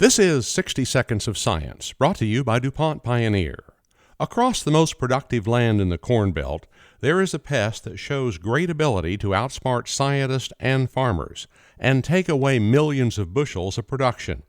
This is 60 Seconds of Science, brought to you by DuPont Pioneer. Across the most productive land in the Corn Belt, there is a pest that shows great ability to outsmart scientists and farmers and take away millions of bushels of production.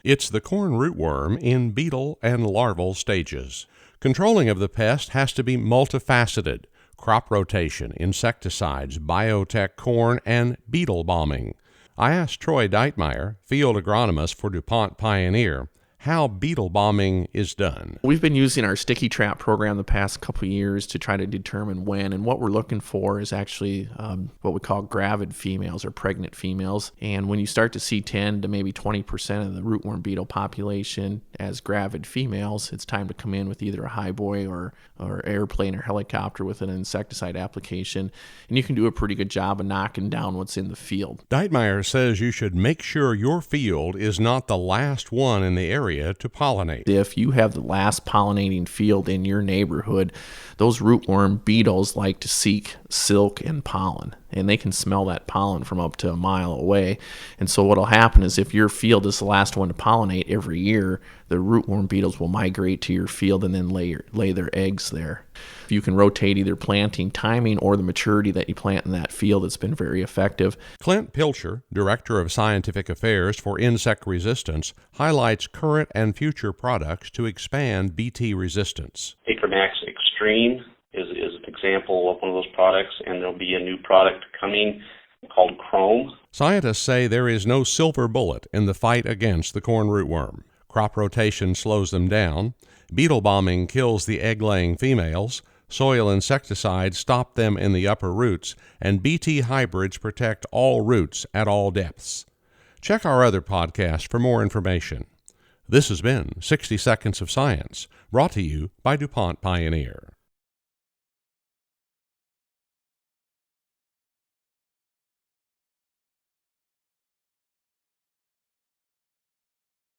It's the corn rootworm in beetle and larval stages. Controlling of the pest has to be multifaceted: crop rotation, insecticides, biotech corn, and beetle bombing. I asked Troy Deutmeyer, field agronomist for DuPont Pioneer, how beetle bombing is done. We've been using our sticky trap program the past couple of years to try to determine when, and what we're looking for is actually what we call gravid females or pregnant females. And when you start to see 10 to maybe 20% of the rootworm beetle population as gravid females, it's time to come in with either a highboy or airplane or helicopter with an insecticide application, and you can do a pretty good job of knocking down what's in the field. Deutmeyer says you should make sure your field is not the last one in the area to pollinate. If you have the last pollinating field in your neighborhood, those rootworm beetles like to seek silk and pollen, and they can smell that pollen from up to a mile away. And so what will happen is if your field is the last one to pollinate every year, the rootworm beetles will migrate to your field and then lay their eggs there. If you can rotate either planting timing or the maturity that you plant in that field, it's been very effective. Clint Pilcher, Director of Scientific Affairs for Insect Resistance, highlights current and future products to expand BT resistance. Max Extreme is an example of one of those products, and there'll be a new product coming called Chrome. Scientists say there is no silver bullet in the fight against the corn rootworm. Crop rotation slows them down, beetle bombing kills the egg-laying females, soil insecticides stop them in the upper roots, and BT hybrids protect all roots at all depths. Check our other podcast for more information. This has been 60 Seconds of Science, brought to you by DuPont Pioneer.